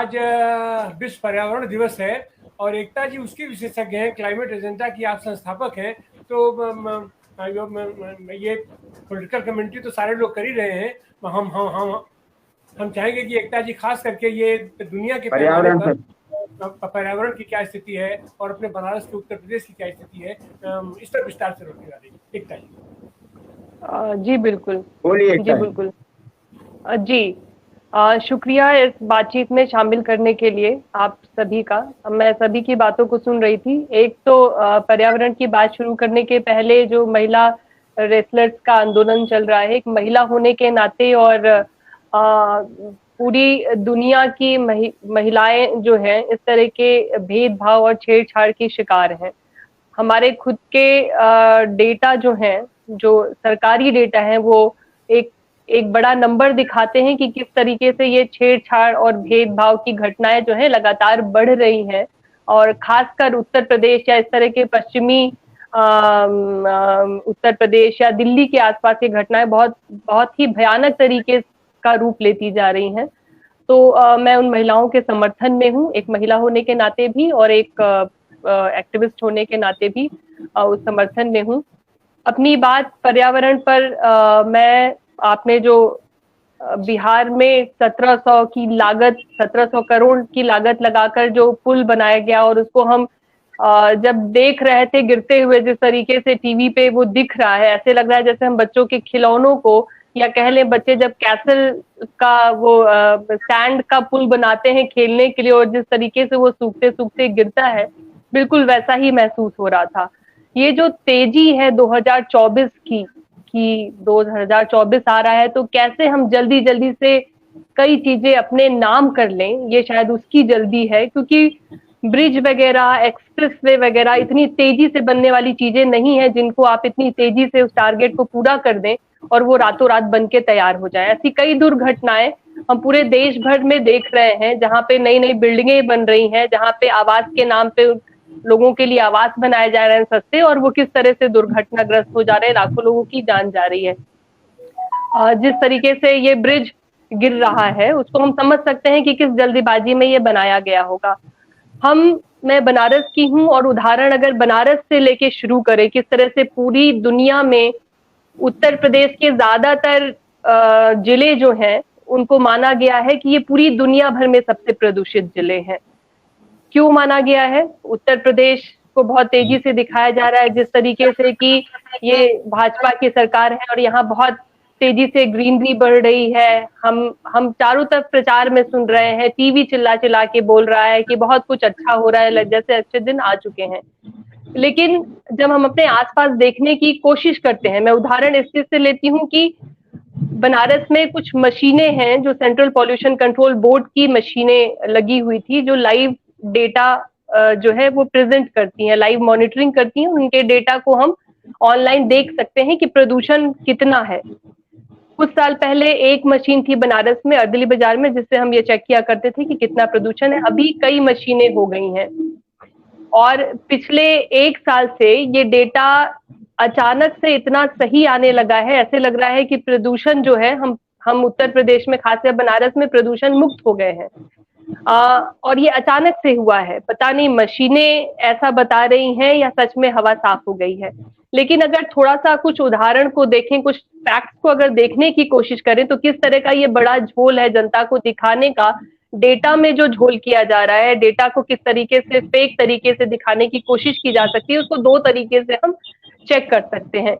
आज विश्व पर्यावरण दिवस है और एकता जी उसके विशेषज्ञ हैं, क्लाइमेट एजेंडा की आप संस्थापक हैं। तो ये पॉलिटिकल कमेंट्री तो सारे लोग कर ही रहे हैं। हम चाहेंगे कि एकता जी खास करके ये दुनिया के पैमाने पर पर्यावरण की क्या स्थिति है और अपने बनारस के उत्तर प्रदेश की क्या स्थिति है, इस पर विस्तार से रोकने वाली एकता जी। जी बिल्कुल, बोलिए। जी बिल्कुल। जी शुक्रिया इस बातचीत में शामिल करने के लिए आप सभी का। मैं सभी की बातों को सुन रही थी। एक तो पर्यावरण की बात शुरू करने के पहले जो महिला रेसलर्स का आंदोलन चल रहा है, एक महिला होने के नाते और पूरी दुनिया की महिलाएं जो हैं इस तरह के भेदभाव और छेड़छाड़ की शिकार हैं। हमारे खुद के डेटा जो हैं, जो सरकारी डेटा हैं, वो एक बड़ा नंबर दिखाते हैं कि किस तरीके से ये छेड़छाड़ और भेदभाव की घटनाएं जो है लगातार बढ़ रही हैं। और खासकर उत्तर प्रदेश या इस तरह के पश्चिमी उत्तर प्रदेश या दिल्ली के आसपास ये घटनाएं बहुत ही भयानक तरीके का रूप लेती जा रही हैं। तो मैं उन महिलाओं के समर्थन में हूँ, एक महिला होने के नाते भी और एक एक्टिविस्ट होने के नाते भी उस समर्थन में हूँ। अपनी बात पर्यावरण पर आपने जो बिहार में 1700 करोड़ की लागत लगाकर जो पुल बनाया गया और उसको हम जब देख रहे थे गिरते हुए, जिस तरीके से टीवी पे वो दिख रहा है, ऐसे लग रहा है जैसे हम बच्चों के खिलौनों को, या कह लें बच्चे जब कैसल का वो सैंड का पुल बनाते हैं खेलने के लिए और जिस तरीके से वो सूखते सूखते गिरता है, बिल्कुल वैसा ही महसूस हो रहा था। ये जो तेजी है 2024 की 2024 आ रहा है, तो कैसे हम जल्दी जल्दी से कई चीजें अपने नाम कर लें, ये शायद उसकी जल्दी है। क्योंकि ब्रिज वगैरह, एक्सप्रेस वे वगैरह इतनी तेजी से बनने वाली चीजें नहीं है जिनको आप इतनी तेजी से उस टारगेट को पूरा कर दें और वो रातों रात बन के तैयार हो जाए। ऐसी कई दुर्घटनाएं हम पूरे देश भर में देख रहे हैं, जहाँ पे नई नई बिल्डिंगें बन रही हैं, जहाँ पे आवास के नाम पे लोगों के लिए आवास बनाए जा रहे हैं सस्ते, और वो किस तरह से दुर्घटनाग्रस्त हो जा रहे हैं, लाखों लोगों की जान जा रही है। जिस तरीके से ये ब्रिज गिर रहा है उसको हम समझ सकते हैं कि किस जल्दीबाजी में ये बनाया गया होगा। मैं बनारस की हूँ और उदाहरण अगर बनारस से लेके शुरू करें, किस तरह से पूरी दुनिया में उत्तर प्रदेश के ज्यादातर जिले जो हैं उनको माना गया है कि ये पूरी दुनिया भर में सबसे प्रदूषित जिले हैं। क्यों माना गया है? उत्तर प्रदेश को बहुत तेजी से दिखाया जा रहा है जिस तरीके से कि ये भाजपा की सरकार है और यहाँ बहुत तेजी से ग्रीनरी बढ़ रही है। हम चारों तरफ प्रचार में सुन रहे हैं, टीवी चिल्ला चिल्ला के बोल रहा है कि बहुत कुछ अच्छा हो रहा है, जैसे अच्छे दिन आ चुके हैं। लेकिन जब हम अपने आसपास देखने की कोशिश करते हैं, मैं उदाहरण इस चीज से लेती हूँ कि बनारस में कुछ मशीनें हैं जो सेंट्रल पॉल्यूशन कंट्रोल बोर्ड की मशीनें लगी हुई थी, जो लाइव डेटा जो है वो प्रेजेंट करती हैं, लाइव मॉनिटरिंग करती हैं। उनके डेटा को हम ऑनलाइन देख सकते हैं कि प्रदूषण कितना है। कुछ साल पहले एक मशीन थी बनारस में अर्दली बाजार में जिससे हम ये चेक किया करते थे कि कितना प्रदूषण है। अभी कई मशीनें हो गई हैं और पिछले एक साल से ये डेटा अचानक से इतना सही आने लगा है, ऐसे लग रहा है कि प्रदूषण जो है हम उत्तर प्रदेश में, खासकर बनारस में प्रदूषण मुक्त हो गए हैं। और ये अचानक से हुआ है, पता नहीं मशीनें ऐसा बता रही हैं या सच में हवा साफ हो गई है। लेकिन अगर थोड़ा सा कुछ उदाहरण को देखें, कुछ फैक्ट्स को अगर देखने की कोशिश करें, तो किस तरह का ये बड़ा झोल है जनता को दिखाने का, डेटा में जो झोल किया जा रहा है, डेटा को किस तरीके से फेक तरीके से दिखाने की कोशिश की जा सकती है, उसको दो तरीके से हम चेक कर सकते हैं।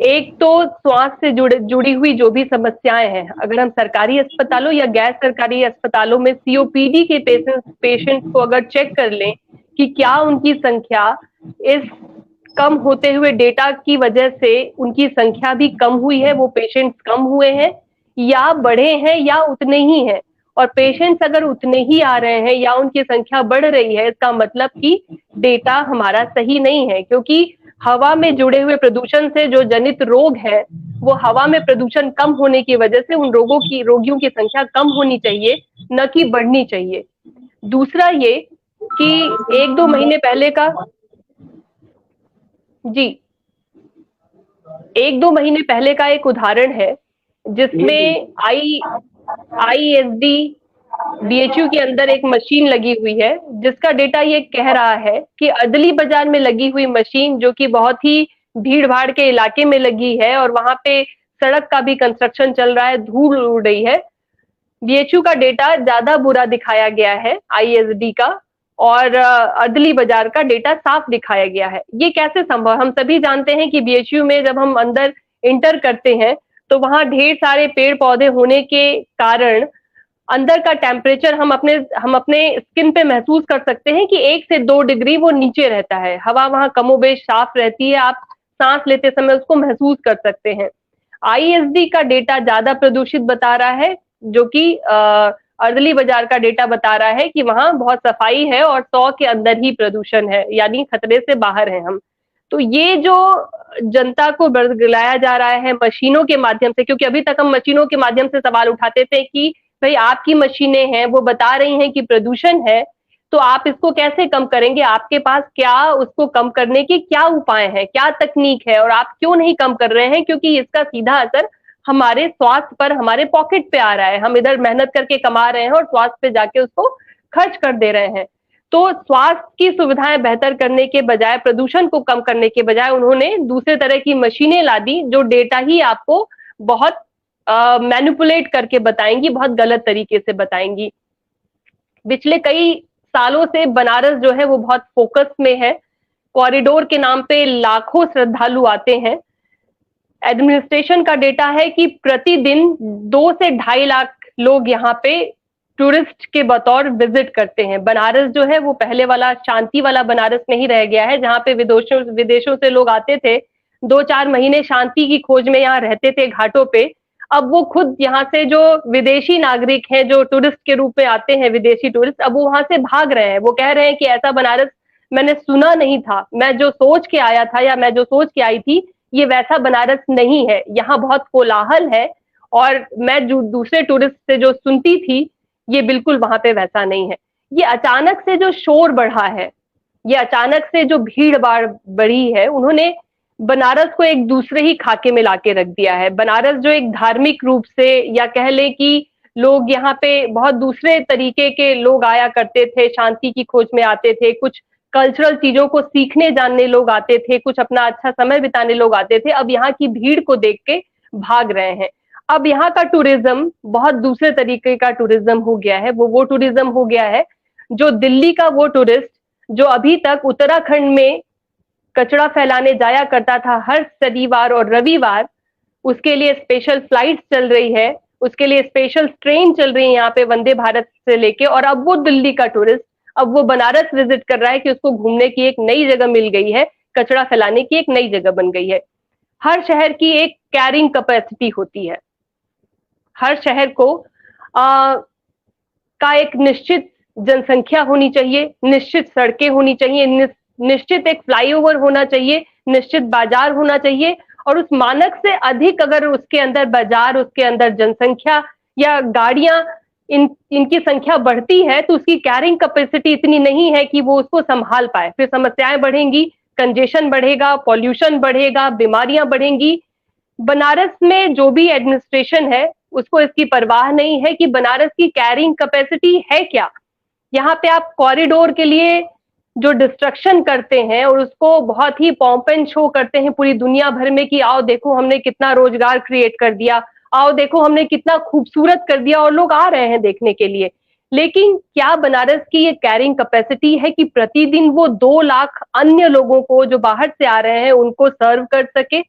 एक तो स्वास्थ्य से जुड़ी हुई जो भी समस्याएं हैं, अगर हम सरकारी अस्पतालों या गैर सरकारी अस्पतालों में सीओपीडी के पेशेंट्स को अगर चेक कर लें कि क्या उनकी संख्या इस कम होते हुए डेटा की वजह से उनकी संख्या भी कम हुई है, वो पेशेंट्स कम हुए हैं या बढ़े हैं या उतने ही हैं, और पेशेंट्स अगर उतने ही आ रहे हैं या उनकी संख्या बढ़ रही है, इसका मतलब कि डेटा हमारा सही नहीं है। क्योंकि हवा में जुड़े हुए प्रदूषण से जो जनित रोग है, वो हवा में प्रदूषण कम होने की वजह से उन रोगियों की संख्या कम होनी चाहिए, न कि बढ़नी चाहिए। दूसरा ये कि एक दो महीने पहले का एक उदाहरण है जिसमें आईएसडी बीएचयू के अंदर एक मशीन लगी हुई है जिसका डेटा ये कह रहा है कि अदली बाजार में लगी हुई मशीन, जो कि बहुत ही भीड़ भाड़ के इलाके में लगी है और वहां पे सड़क का भी कंस्ट्रक्शन चल रहा है, धूल उड़ रही है, बीएचयू का डेटा ज्यादा बुरा दिखाया गया है आईएसडी का, और अदली बाजार का डेटा साफ दिखाया गया है। ये कैसे संभव? हम सभी जानते हैं कि बीएचयू में जब हम अंदर इंटर करते हैं तो वहां ढेर सारे पेड़ पौधे होने के कारण अंदर का टेम्परेचर हम अपने स्किन पे महसूस कर सकते हैं कि 1 से 2 डिग्री वो नीचे रहता है। हवा वहां कमोबेश साफ रहती है, आप सांस लेते समय उसको महसूस कर सकते हैं। आईएसडी का डेटा ज्यादा प्रदूषित बता रहा है, जो कि अर्दली बाजार का डेटा बता रहा है कि वहां बहुत सफाई है और 100 के अंदर ही प्रदूषण है, यानी खतरे से बाहर है हम। तो ये जो जनता को बरगलाया जा रहा है मशीनों के माध्यम से, क्योंकि अभी तक हम मशीनों के माध्यम से सवाल उठाते थे कि भाई आपकी मशीनें हैं, वो बता रही हैं कि प्रदूषण है, तो आप इसको कैसे कम करेंगे, आपके पास क्या उसको कम करने के क्या उपाय हैं, क्या तकनीक है, और आप क्यों नहीं कम कर रहे हैं? क्योंकि इसका सीधा असर हमारे स्वास्थ्य पर, हमारे पॉकेट पे आ रहा है। हम इधर मेहनत करके कमा रहे हैं और स्वास्थ्य पे जाके उसको खर्च कर दे रहे हैं। तो स्वास्थ्य की सुविधाएं बेहतर करने के बजाय, प्रदूषण को कम करने के बजाय उन्होंने दूसरे तरह की मशीनें ला दी जो डेटा ही आपको बहुत मैनिपुलेट करके बताएंगी, बहुत गलत तरीके से बताएंगी। पिछले कई सालों से बनारस जो है वो बहुत फोकस में है। कॉरिडोर के नाम पे लाखों श्रद्धालु आते हैं। एडमिनिस्ट्रेशन का डेटा है कि प्रतिदिन 2 से 2.5 लाख लोग यहाँ पे टूरिस्ट के बतौर विजिट करते हैं। बनारस जो है वो पहले वाला शांति वाला बनारस नहीं रह गया है, जहाँ पे विदेशों से लोग आते थे, 2-4 महीने शांति की खोज में यहाँ रहते थे घाटों पे। अब वो खुद यहाँ से जो विदेशी नागरिक हैं, जो टूरिस्ट के रूप में आते हैं, विदेशी टूरिस्ट, अब वो वहां से भाग रहे हैं। वो कह रहे हैं कि ऐसा बनारस मैंने सुना नहीं था, मैं जो सोच के आया था या मैं जो सोच के आई थी, ये वैसा बनारस नहीं है। यहाँ बहुत कोलाहल है और मैं जो दूसरे टूरिस्ट से जो सुनती थी, ये बिल्कुल वहां पे वैसा नहीं है। ये अचानक से जो शोर बढ़ा है, ये अचानक से जो भीड़ भाड़ बढ़ी है, उन्होंने बनारस को एक दूसरे ही खाके में लाके रख दिया है। बनारस जो एक धार्मिक रूप से, या कह ले कि लोग यहाँ पे बहुत दूसरे तरीके के लोग आया करते थे, शांति की खोज में आते थे, कुछ कल्चरल चीजों को सीखने जानने लोग आते थे, कुछ अपना अच्छा समय बिताने लोग आते थे, अब यहाँ की भीड़ को देख के भाग रहे हैं। अब यहाँ का टूरिज्म बहुत दूसरे तरीके का टूरिज्म हो गया है। वो टूरिज्म हो गया है जो दिल्ली का वो टूरिस्ट जो अभी तक उत्तराखंड में कचरा फैलाने जाया करता था हर शनिवार और रविवार, उसके लिए स्पेशल फ्लाइट्स चल रही है, उसके लिए स्पेशल ट्रेन चल रही है यहाँ पे वंदे भारत से लेके, और अब वो दिल्ली का टूरिस्ट अब वो बनारस विजिट कर रहा है कि उसको घूमने की एक नई जगह मिल गई है, कचरा फैलाने की एक नई जगह बन गई है। हर शहर की एक कैरिंग कैपेसिटी होती है, हर शहर को का एक निश्चित जनसंख्या होनी चाहिए, निश्चित सड़कें होनी चाहिए, निश्चित एक फ्लाईओवर होना चाहिए, निश्चित बाजार होना चाहिए, और उस मानक से अधिक अगर उसके अंदर बाजार, उसके अंदर जनसंख्या या गाड़ियां, इनकी संख्या बढ़ती है तो उसकी कैरिंग कैपेसिटी इतनी नहीं है कि वो उसको संभाल पाए। फिर समस्याएं बढ़ेंगी, कंजेशन बढ़ेगा, पॉल्यूशन बढ़ेगा, बीमारियां बढ़ेंगी। बनारस में जो भी एडमिनिस्ट्रेशन है उसको इसकी परवाह नहीं है कि बनारस की कैरिंग कैपेसिटी है क्या। यहाँ पे आप कॉरिडोर के लिए जो डिस्ट्रक्शन करते हैं और उसको बहुत ही पॉम्प एंड शो करते हैं पूरी दुनिया भर में कि आओ देखो हमने कितना रोजगार क्रिएट कर दिया, आओ देखो हमने कितना खूबसूरत कर दिया, और लोग आ रहे हैं देखने के लिए। लेकिन क्या बनारस की ये कैरिंग कैपेसिटी है कि प्रतिदिन वो 2 लाख अन्य लोगों को जो बाहर से आ रहे हैं उनको सर्व कर सके?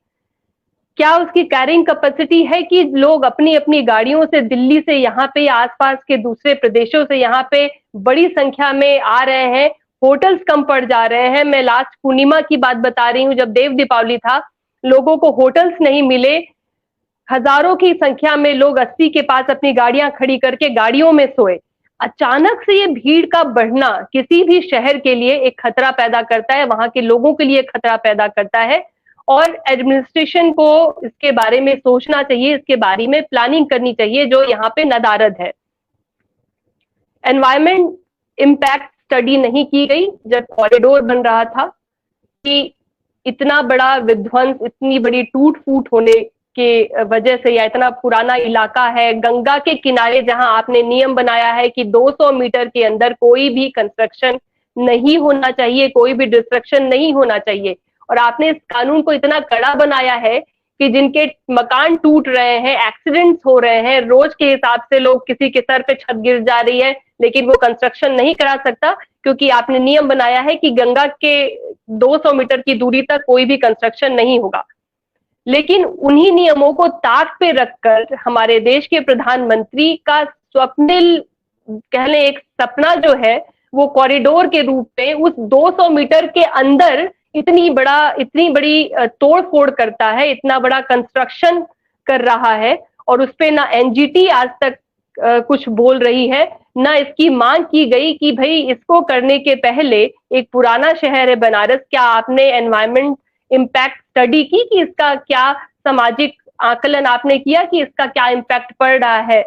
क्या उसकी कैरिंग कैपेसिटी है कि लोग अपनी अपनी गाड़ियों से दिल्ली से यहाँ पे, आसपास के दूसरे प्रदेशों से यहाँ पे बड़ी संख्या में आ रहे हैं, होटल्स कम पड़ जा रहे हैं। मैं लास्ट पूर्णिमा की बात बता रही हूँ, जब देव दीपावली था, लोगों को होटल्स नहीं मिले, हजारों की संख्या में लोग 80 के पास अपनी गाड़ियां खड़ी करके गाड़ियों में सोए। अचानक से ये भीड़ का बढ़ना किसी भी शहर के लिए एक खतरा पैदा करता है, वहां के लोगों के लिए खतरा पैदा करता है, और एडमिनिस्ट्रेशन को इसके बारे में सोचना चाहिए, इसके बारे में प्लानिंग करनी चाहिए, जो यहाँ पे नदारद है। एनवायरमेंट इम्पैक्ट स्टडी नहीं की गई जब कॉरिडोर बन रहा था कि इतना बड़ा विध्वंस, इतनी बड़ी टूट फूट होने के वजह से, या इतना पुराना इलाका है गंगा के किनारे, जहां आपने नियम बनाया है कि 200 मीटर के अंदर कोई भी कंस्ट्रक्शन नहीं होना चाहिए, कोई भी डिस्ट्रक्शन नहीं होना चाहिए, और आपने इस कानून को इतना कड़ा बनाया है कि जिनके मकान टूट रहे हैं, एक्सीडेंट्स हो रहे हैं, रोज के हिसाब से लोग, किसी के सर पे छत गिर जा रही है, लेकिन वो कंस्ट्रक्शन नहीं करा सकता क्योंकि आपने नियम बनाया है कि गंगा के 200 मीटर की दूरी तक कोई भी कंस्ट्रक्शन नहीं होगा। लेकिन उन्हीं नियमों को ताक पे रखकर हमारे देश के प्रधानमंत्री का स्वप्निल, कह लें एक सपना जो है, वो कॉरिडोर के रूप में उस 200 मीटर के अंदर इतनी बड़ी तोड़-फोड़ करता है, इतना बड़ा कंस्ट्रक्शन कर रहा है, और उसपे ना एनजीटी आज तक कुछ बोल रही है, ना इसकी मांग की गई कि भाई इसको करने के पहले, एक पुराना शहर है बनारस, क्या आपने एनवायरमेंट इम्पैक्ट स्टडी की कि इसका क्या सामाजिक आकलन आपने किया कि इसका क्या इम्पैक्ट पड़ रहा है,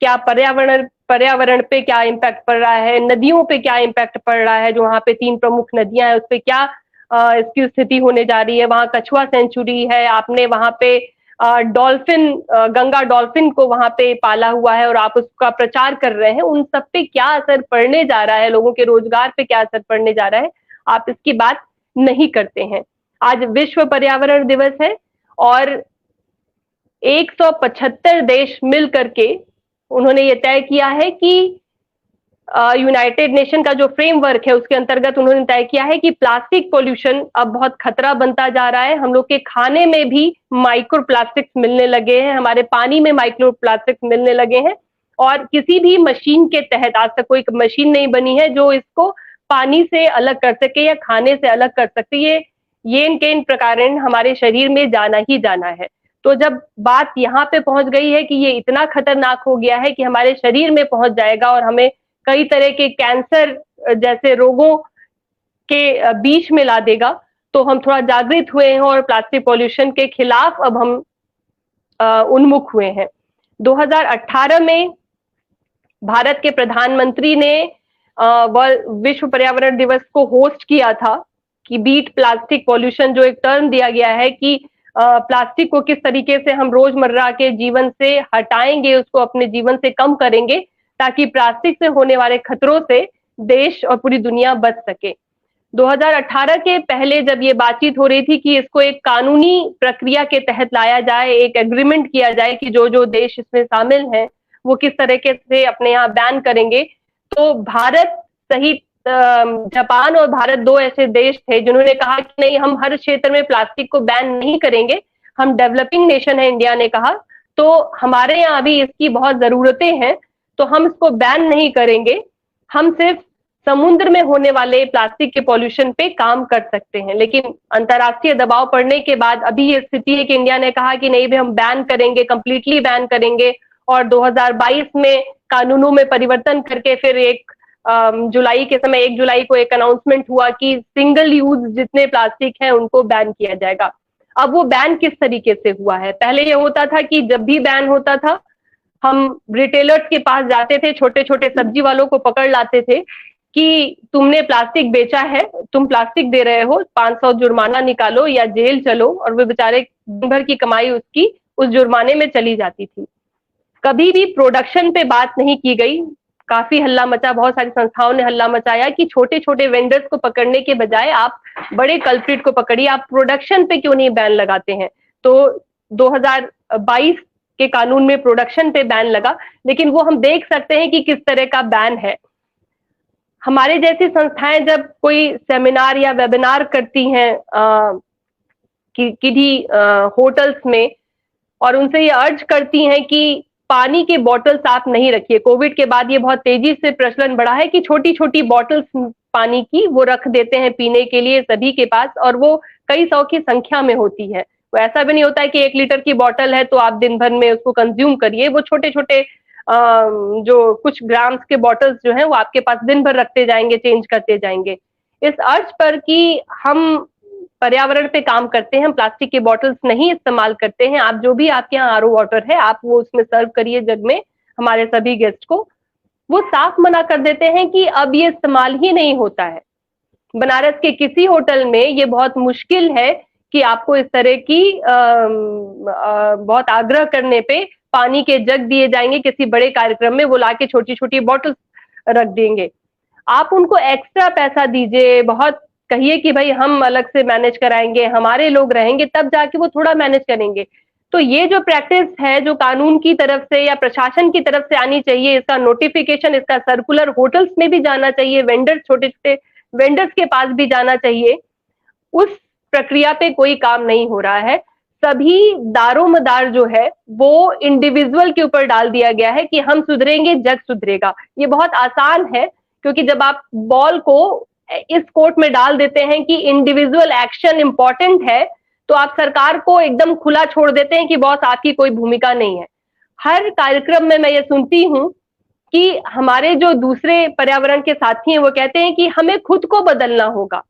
क्या पर्यावरण पे क्या इम्पैक्ट पड़ रहा है, नदियों पे क्या इम्पैक्ट पड़ रहा है, जो वहाँ पे 3 प्रमुख नदियां हैं उस पे क्या इसकी स्थिति होने जा रही है, वहाँ कछुआ सेंचुरी है, आपने वहाँ पे डॉल्फिन, गंगा डॉल्फिन को वहां पे पाला हुआ है और आप उसका प्रचार कर रहे हैं, उन सब पे क्या असर पड़ने जा रहा है, लोगों के रोजगार पे क्या असर पड़ने जा रहा है, आप इसकी बात नहीं करते हैं। आज विश्व पर्यावरण दिवस है और 175 देश मिल करके उन्होंने ये तय किया है कि यूनाइटेड नेशन का जो फ्रेमवर्क है उसके अंतर्गत उन्होंने तय किया है कि प्लास्टिक पोल्यूशन अब बहुत खतरा बनता जा रहा है। हम लोग के खाने में भी माइक्रो प्लास्टिक्स मिलने लगे हैं, हमारे पानी में माइक्रो प्लास्टिक्स मिलने लगे हैं, और किसी भी मशीन के तहत आज तक कोई मशीन नहीं बनी है जो इसको पानी से अलग कर सके या खाने से अलग कर सकती है। ये इनके इन प्रकार हमारे शरीर में जाना ही जाना है। तो जब बात यहाँ पे पहुंच गई है कि ये इतना खतरनाक हो गया है कि हमारे शरीर में पहुंच जाएगा और हमें कई तरह के कैंसर जैसे रोगों के बीच में ला देगा, तो हम थोड़ा जागृत हुए हैं और प्लास्टिक पॉल्यूशन के खिलाफ अब हम उन्मुख हुए हैं। 2018 में भारत के प्रधानमंत्री ने विश्व पर्यावरण दिवस को होस्ट किया था कि बीट प्लास्टिक पॉल्यूशन, जो एक टर्म दिया गया है कि प्लास्टिक को किस तरीके से हम रोजमर्रा के जीवन से हटाएंगे, उसको अपने जीवन से कम करेंगे ताकि प्लास्टिक से होने वाले खतरों से देश और पूरी दुनिया बच सके। 2018 के पहले जब ये बातचीत हो रही थी कि इसको एक कानूनी प्रक्रिया के तहत लाया जाए, एक एग्रीमेंट किया जाए कि जो जो देश इसमें शामिल हैं वो किस तरीके से अपने यहाँ बैन करेंगे, तो भारत सहित जापान और भारत 2 ऐसे देश थे जिन्होंने कहा कि नहीं, हम हर क्षेत्र में प्लास्टिक को बैन नहीं करेंगे, हम डेवलपिंग नेशन है, इंडिया ने कहा, तो हमारे यहाँ भी इसकी बहुत जरूरतें हैं, तो हम इसको बैन नहीं करेंगे, हम सिर्फ समुद्र में होने वाले प्लास्टिक के पॉल्यूशन पे काम कर सकते हैं। लेकिन अंतर्राष्ट्रीय दबाव पड़ने के बाद अभी ये स्थिति है कि इंडिया ने कहा कि नहीं भी हम बैन करेंगे, कंप्लीटली बैन करेंगे, और 2022 में कानूनों में परिवर्तन करके फिर 1 जुलाई के समय 1 जुलाई को एक अनाउंसमेंट हुआ कि सिंगल यूज जितने प्लास्टिक हैं उनको बैन किया जाएगा। अब वो बैन किस तरीके से हुआ है? पहले ये होता था कि जब भी बैन होता था हम रिटेलर्स के पास जाते थे, छोटे छोटे सब्जी वालों को पकड़ लाते थे कि तुमने प्लास्टिक बेचा है, तुम प्लास्टिक दे रहे हो, 500 जुर्माना निकालो या जेल चलो, और वे बेचारे दिन भर की कमाई उसकी उस जुर्माने में चली जाती थी। कभी भी प्रोडक्शन पे बात नहीं की गई। काफी हल्ला मचा, बहुत सारी संस्थाओं ने हल्ला मचाया कि छोटे छोटे वेंडर्स को पकड़ने के बजाय आप बड़े कल्प्रिट को पकड़िए, आप प्रोडक्शन पे क्यों नहीं बैन लगाते हैं। तो 2022 के कानून में प्रोडक्शन पे बैन लगा, लेकिन वो हम देख सकते हैं कि किस तरह का बैन है। हमारे जैसी संस्थाएं जब कोई सेमिनार या वेबिनार करती हैं किसी होटल्स में, और उनसे ये अर्ज करती हैं कि पानी के बॉटल्स आप नहीं रखिए। कोविड के बाद ये बहुत तेजी से प्रचलन बढ़ा है कि छोटी छोटी बॉटल्स पानी की वो रख देते हैं पीने के लिए सभी के पास, और वो कई सौ की संख्या में होती है। वो ऐसा भी नहीं होता है कि 1 लीटर की बॉटल है तो आप दिन भर में उसको कंज्यूम करिए। वो छोटे छोटे जो कुछ ग्राम्स के बॉटल्स जो हैं वो आपके पास दिन भर रखते जाएंगे, चेंज करते जाएंगे। इस अर्ज पर कि हम पर्यावरण पे काम करते हैं, हम प्लास्टिक के बॉटल्स नहीं इस्तेमाल करते हैं, आप जो भी आपके यहाँ आरओ वाटर है आप वो उसमें सर्व करिए जग में हमारे सभी गेस्ट को, वो साफ मना कर देते हैं कि अब ये इस्तेमाल ही नहीं होता है। बनारस के किसी होटल में ये बहुत मुश्किल है कि आपको इस तरह की बहुत आग्रह करने पे पानी के जग दिए जाएंगे, किसी बड़े कार्यक्रम में वो लाके छोटी छोटी बॉटल्स रख देंगे। आप उनको एक्स्ट्रा पैसा दीजिए, बहुत कहिए कि भाई हम अलग से मैनेज कराएंगे, हमारे लोग रहेंगे, तब जाके वो थोड़ा मैनेज करेंगे। तो ये जो प्रैक्टिस है जो कानून की तरफ से या प्रशासन की तरफ से आनी चाहिए, इसका नोटिफिकेशन, इसका सर्कुलर होटल्स में भी जाना चाहिए, वेंडर्स, छोटे छोटे वेंडर्स के पास भी जाना चाहिए, उस प्रक्रिया पे कोई काम नहीं हो रहा है। सभी दारोमदार जो है वो इंडिविजुअल के ऊपर डाल दिया गया है कि हम सुधरेंगे जग सुधरेगा। ये बहुत आसान है, क्योंकि जब आप बॉल को इस कोर्ट में डाल देते हैं कि इंडिविजुअल एक्शन इंपॉर्टेंट है, तो आप सरकार को एकदम खुला छोड़ देते हैं कि बॉस आपकी कोई भूमिका नहीं है। हर कार्यक्रम में मैं ये सुनती हूँ कि हमारे जो दूसरे पर्यावरण के साथी हैं वो कहते हैं कि हमें खुद को बदलना होगा।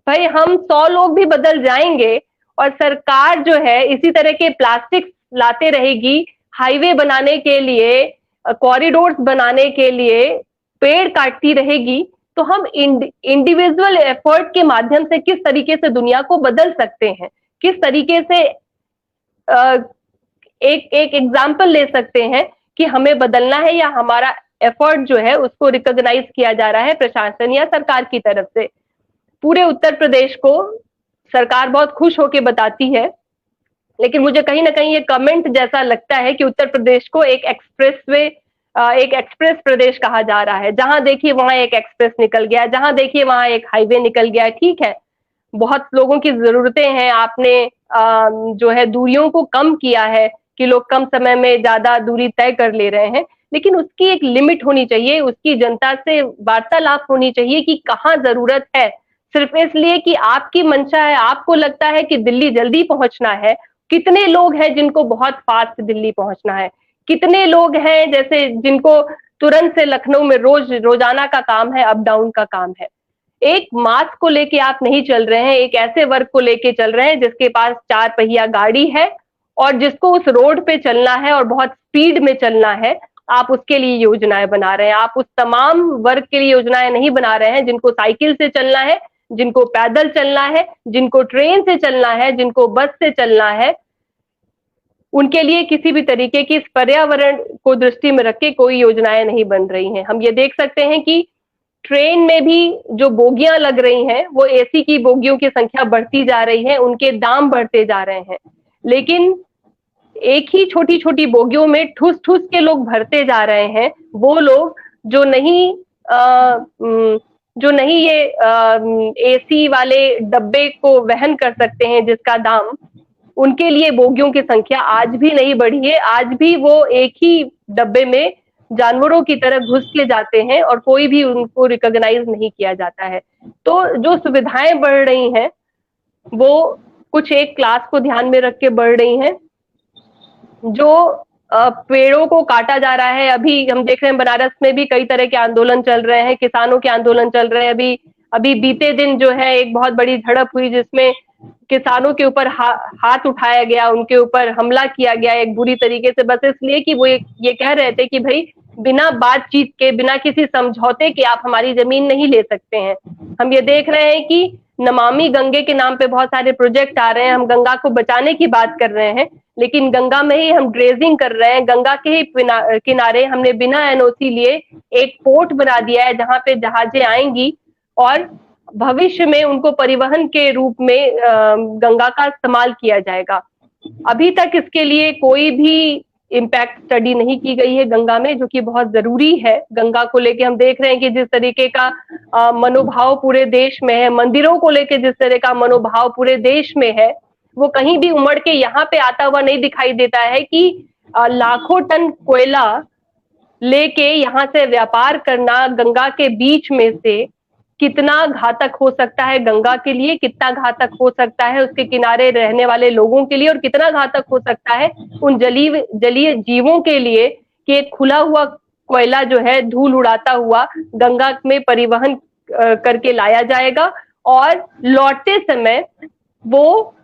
भाई हम 100 लोग भी बदल जाएंगे और सरकार जो है इसी तरह के प्लास्टिक लाते रहेगी, हाईवे बनाने के लिए, कॉरिडोर्स बनाने के लिए पेड़ काटती रहेगी, तो हम इंडिविजुअल एफर्ट के माध्यम से किस तरीके से दुनिया को बदल सकते हैं, किस तरीके से एक एग्जाम्पल ले सकते हैं कि हमें बदलना है या हमारा एफर्ट जो है उसको रिकॉग्नाइज किया जा रहा है प्रशासन या सरकार की तरफ से। पूरे उत्तर प्रदेश को सरकार बहुत खुश होकर बताती है, लेकिन मुझे कहीं ना कहीं ये कमेंट जैसा लगता है कि उत्तर प्रदेश को एक एक्सप्रेस प्रदेश कहा जा रहा है। जहां देखिए वहां एक एक्सप्रेस निकल गया, जहां देखिए वहां एक हाईवे निकल गया। ठीक है, बहुत लोगों की जरूरतें हैं, आपने जो है दूरियों को कम किया है कि लोग कम समय में ज्यादा दूरी तय कर ले रहे हैं, लेकिन उसकी एक लिमिट होनी चाहिए, उसकी जनता से वार्तालाप होनी चाहिए कि कहाँ जरूरत है। सिर्फ इसलिए कि आपकी मंशा है, आपको लगता है कि दिल्ली जल्दी पहुंचना है। कितने लोग हैं जिनको बहुत फास्ट दिल्ली पहुंचना है, कितने लोग हैं जैसे जिनको तुरंत से लखनऊ में रोजाना का काम है, अप डाउन का काम है। एक मास को लेके आप नहीं चल रहे हैं, एक ऐसे वर्ग को लेके चल रहे हैं जिसके पास 4 पहिया गाड़ी है और जिसको उस रोड पे चलना है और बहुत स्पीड में चलना है। आप उसके लिए योजनाएं बना रहे हैं, आप उस तमाम वर्ग के लिए योजनाएं नहीं बना रहे हैं जिनको साइकिल से चलना है, जिनको पैदल चलना है, जिनको ट्रेन से चलना है, जिनको बस से चलना है। उनके लिए किसी भी तरीके की इस पर्यावरण को दृष्टि में रख के कोई योजनाएं नहीं बन रही हैं। हम ये देख सकते हैं कि ट्रेन में भी जो बोगियां लग रही हैं वो एसी की बोगियों की संख्या बढ़ती जा रही है, उनके दाम बढ़ते जा रहे हैं, लेकिन एक ही छोटी छोटी बोगियों में ठूस ठूस के लोग भरते जा रहे हैं। वो लोग जो नहीं ये एसी वाले डब्बे को वहन कर सकते हैं जिसका दाम, उनके लिए बोगियों की संख्या आज भी नहीं बढ़ी है। आज भी वो एक ही डब्बे में जानवरों की तरह घुस के जाते हैं और कोई भी उनको रिकॉग्नाइज नहीं किया जाता है। तो जो सुविधाएं बढ़ रही हैं वो कुछ एक क्लास को ध्यान में रख के बढ़ रही हैं। जो पेड़ों को काटा जा रहा है, अभी हम देख रहे हैं बनारस में भी कई तरह के आंदोलन चल रहे हैं, किसानों के आंदोलन चल रहे हैं। अभी बीते दिन जो है एक बहुत बड़ी झड़प हुई जिसमें किसानों के ऊपर हाथ उठाया गया, उनके ऊपर हमला किया गया एक बुरी तरीके से, बस इसलिए कि वो ये कह रहे थे कि भाई बिना बातचीत के, बिना किसी समझौते के आप हमारी जमीन नहीं ले सकते हैं। हम ये देख रहे हैं कि नमामि गंगे के नाम पे बहुत सारे प्रोजेक्ट आ रहे हैं, हम गंगा को बचाने की बात कर रहे हैं, लेकिन गंगा में ही हम ड्रेजिंग कर रहे हैं। गंगा के ही किनारे हमने बिना एनओसी लिए एक पोर्ट बना दिया है जहां पे जहाजें आएंगी और भविष्य में उनको परिवहन के रूप में गंगा का इस्तेमाल किया जाएगा। अभी तक इसके लिए कोई भी इम्पैक्ट स्टडी नहीं की गई है गंगा में, जो कि बहुत जरूरी है। गंगा को लेके हम देख रहे हैं कि जिस तरीके का मनोभाव पूरे देश में है, मंदिरों को लेके जिस तरह का मनोभाव पूरे देश में है, वो कहीं भी उमड़ के यहाँ पे आता हुआ नहीं दिखाई देता है कि लाखों टन कोयला लेके यहाँ से व्यापार करना गंगा के बीच में से कितना घातक हो सकता है गंगा के लिए, कितना घातक हो सकता है उसके किनारे रहने वाले लोगों के लिए, और कितना घातक हो सकता है उन जलीय जीवों के लिए कि एक खुला हुआ कोयला जो है धूल उड़ाता हुआ गंगा में परिवहन करके लाया जाएगा और लौटते समय वो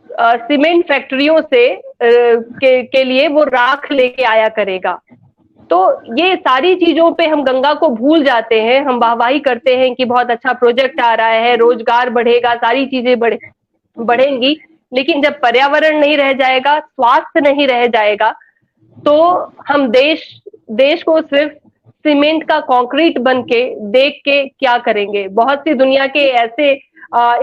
सीमेंट फैक्ट्रियों से के लिए वो राख लेके आया करेगा। तो ये सारी चीजों पे हम गंगा को भूल जाते हैं, हम वाहवाही करते हैं कि बहुत अच्छा प्रोजेक्ट आ रहा है, रोजगार बढ़ेगा, सारी चीजें बढ़े, बढ़ेंगी, लेकिन जब पर्यावरण नहीं रह जाएगा, स्वास्थ्य नहीं रह जाएगा, तो हम देश को सिर्फ सीमेंट का कंक्रीट बन के देख के क्या करेंगे। बहुत सी दुनिया के ऐसे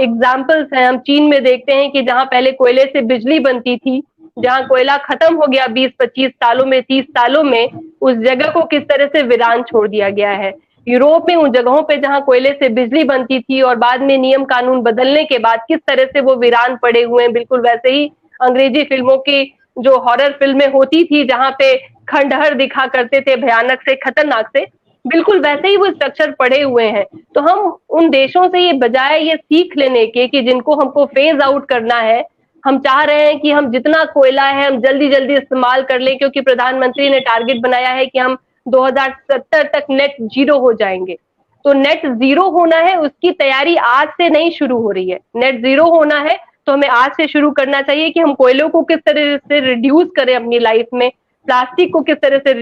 एग्जाम्पल्स हैं, हम चीन में देखते हैं कि जहां पहले कोयले से बिजली बनती थी, जहां कोयला खत्म हो गया 20-25 सालों में, 30 सालों में, उस जगह को किस तरह से वीरान छोड़ दिया गया है। यूरोप में उन जगहों पे जहां कोयले से बिजली बनती थी और बाद में नियम कानून बदलने के बाद किस तरह से वो वीरान पड़े हुए हैं, बिल्कुल वैसे ही अंग्रेजी फिल्मों की जो हॉरर फिल्में होती थी जहां पे खंडहर दिखा करते थे भयानक से, खतरनाक से, बिल्कुल वैसे ही वो स्ट्रक्चर पड़े हुए हैं। तो हम उन देशों से ये बजाय ये सीख लेने के कि जिनको हमको फेज आउट करना है, हम चाह रहे हैं कि हम जितना कोयला है हम जल्दी जल्दी इस्तेमाल कर लें, क्योंकि प्रधानमंत्री ने टारगेट बनाया है कि हम 2070 तक नेट जीरो हो जाएंगे। तो नेट जीरो होना है, उसकी तैयारी आज से नहीं शुरू हो रही है। नेट जीरो होना है तो हमें आज से शुरू करना चाहिए कि हम कोयलों को किस तरह से रिड्यूस करें अपनी लाइफ में, प्लास्टिक को किस तरह से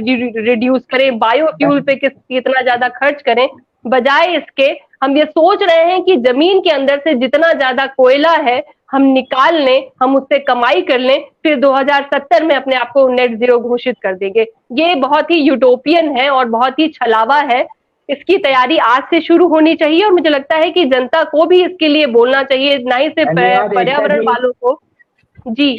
रिड्यूस करें, बायोफ्यूल पे कितना ज्यादा खर्च करें। बजाय इसके हम ये सोच रहे हैं कि जमीन के अंदर से जितना ज्यादा कोयला है हम निकाल लें, हम उससे कमाई कर लें, फिर 2070 में अपने आप को नेट जीरो घोषित कर देंगे। ये बहुत ही यूटोपियन है और बहुत ही छलावा है। इसकी तैयारी आज से शुरू होनी चाहिए और मुझे लगता है कि जनता को भी इसके लिए बोलना चाहिए, ना ही सिर्फ पर्यावरण वालों को। जी।